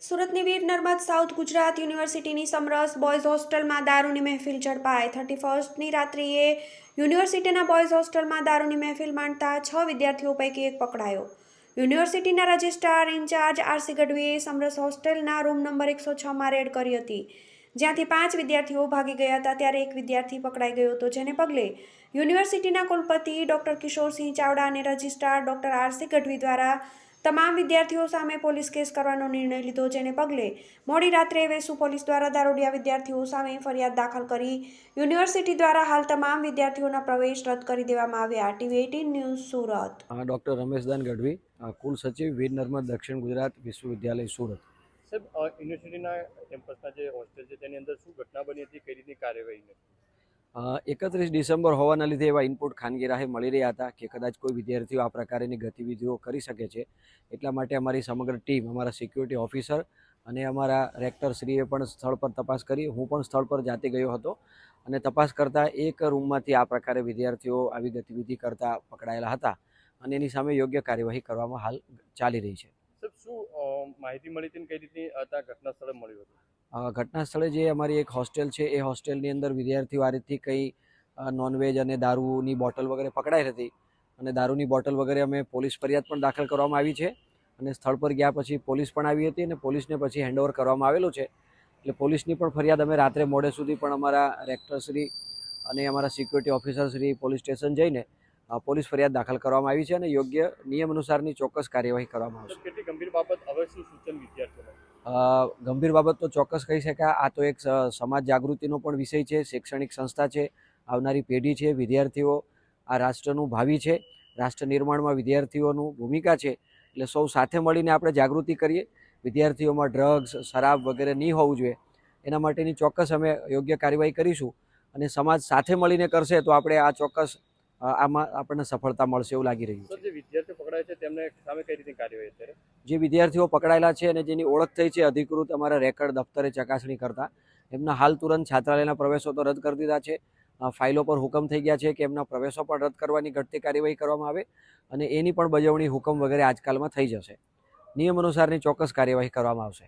સુરતની વીર નર્મદ સાઉથ ગુજરાત યુનિવર્સિટીની સમરસ બોયઝ હોસ્ટેલમાં દારૂની મહેફિલ ઝડપાઈ 31મી રાત્રિએ યુનિવર્સિટીના બોયઝ હોસ્ટેલમાં દારૂની મહેફિલ માંડતા 6 વિદ્યાર્થીઓ પૈકી એક પકડાયો। યુનિવર્સિટીના રજિસ્ટ્રાર ઇન્ચાર્જ આરસી ગઢવીએ સમરસ હોસ્ટેલના રૂમ નંબર 106માં રેડ કરી હતી, જ્યાંથી 5 વિદ્યાર્થીઓ ભાગી ગયા હતા, ત્યારે એક વિદ્યાર્થી પકડાઈ ગયો હતો, જેને પગલે યુનિવર્સિટીના કુલપતિ ડોક્ટર કિશોરસિંહ ચાવડા અને રજિસ્ટ્રાર ડોક્ટર આરસી ગઢવી દ્વારા તમામ વિદ્યાર્થીઓ સામે પોલીસ કેસ કરવાનો નિર્ણય લીધો, જેને પગલે મોડી રાત્રે વેસુ પોલીસ દ્વારા દારૂડિયા વિદ્યાર્થીઓ સામે ફરિયાદ દાખલ કરી યુનિવર્સિટી દ્વારા હાલ તમામ વિદ્યાર્થીઓના પ્રવેશ રદ કરી દેવામાં આવ્યા। TV 18 news Surat. Doctor Rameshdan Gadhvi, कुल सचिव वीर नर्मद दक्षिण गुजरात विश्वविद्यालय सूरत। साहब, યુનિવર્સિટીના કેમ્પસના જે હોસ્ટેલ છે તેની અંદર શું ઘટના બની હતી, કઈ રીતની કાર્યવાહી હતી? 31 ડિસેમ્બર હોવાના લીધે એવા ઇનપુટ ખાનગી રાહે મળી રહ્યા હતા કે કદાચ કોઈ વિદ્યાર્થીઓ આ પ્રકારની ગતિવિધિઓ કરી શકે છે, એટલા માટે અમારી સમગ્ર ટીમ, અમારા સિક્યુરિટી ઓફિસર અને અમારા રેક્ટરશ્રીએ પણ સ્થળ પર તપાસ કરી। હું પણ સ્થળ પર જાતે ગયો હતો અને તપાસ કરતાં એક રૂમમાંથી આ પ્રકારે વિદ્યાર્થીઓ આવી ગતિવિધિ કરતા પકડાયેલા હતા અને એની સામે યોગ્ય કાર્યવાહી કરવામાં હાલ ચાલી રહી છે। સાહેબ, શું માહિતી મળી હતી, કઈ રીતની હતા ઘટના સ્થળે મળ્યું હતું? ઘટના સ્થળે જે અમારી એક હોસ્ટેલ છે એ હોસ્ટેલની અંદર વિદ્યાર્થીઓ આ રીતથી કંઈ નોનવેજ અને દારૂની બોટલ વગેરે પકડાઈ હતી અને દારૂની બોટલ વગેરે અમે પોલીસ ફરિયાદ પણ દાખલ કરવામાં આવી છે અને સ્થળ પર ગયા પછી પોલીસ પણ આવી હતી અને પોલીસને પછી હેન્ડઓવર કરવામાં આવેલું છે। એટલે પોલીસની પણ ફરિયાદ અમે રાત્રે મોડે સુધી પણ અમારા રેક્ટરશ્રી અને અમારા સિક્યુરિટી ઓફિસરશ્રી પોલીસ સ્ટેશન જઈને પોલીસ ફરિયાદ દાખલ કરવામાં આવી છે અને યોગ્ય નિયમ અનુસારની ચોક્કસ કાર્યવાહી કરવામાં આવશે। કેટલી ગંભીર બાબત, હવે શું સૂચન વિદ્યાર્થીઓને? ગંભીર બાબત તો ચોક્કસ કહી શકાય। આ તો એક સમાજ જાગૃતિનો પણ વિષય છે, શૈક્ષણિક સંસ્થા છે, આવનારી પેઢી છે, વિદ્યાર્થીઓ આ રાષ્ટ્રનું ભાવિ છે, રાષ્ટ્ર નિર્માણમાં વિદ્યાર્થીઓનું ભૂમિકા છે। એટલે સૌ સાથે મળીને આપણે જાગૃતિ કરીએ, વિદ્યાર્થીઓમાં ડ્રગ્સ, શરાબ વગેરે નહીં હોવું જોઈએ, એના માટેની ચોક્કસ અમે યોગ્ય કાર્યવાહી કરીશું અને સમાજ સાથે મળીને કરશે તો આપણે આ ચોક્કસ આમાં આપણને સફળતા મળશે એવું લાગી રહ્યું છે। જે વિદ્યાર્થીઓ પકડાય છે તેમને સામે કઈ રીતની કાર્યવાહી અત્યારે? જે વિદ્યાર્થીઓ પકડાયેલા છે અને જેની ઓળખ થઈ છે અધિકૃત અમારા રેકર્ડ દફતરે ચકાસણી કરતા, એમના હાલ તુરંત છાત્રાલયના પ્રવેશો તો રદ કરી દીધા છે, ફાઇલો પર હુકમ થઈ ગયા છે કે એમના પ્રવેશો પણ રદ કરવાની ઘટતી કાર્યવાહી કરવામાં આવે અને એની પણ બજવણી હુકમ વગેરે આજકાલમાં થઈ જશે। નિયમ અનુસારની ચોક્કસ કાર્યવાહી કરવામાં આવશે।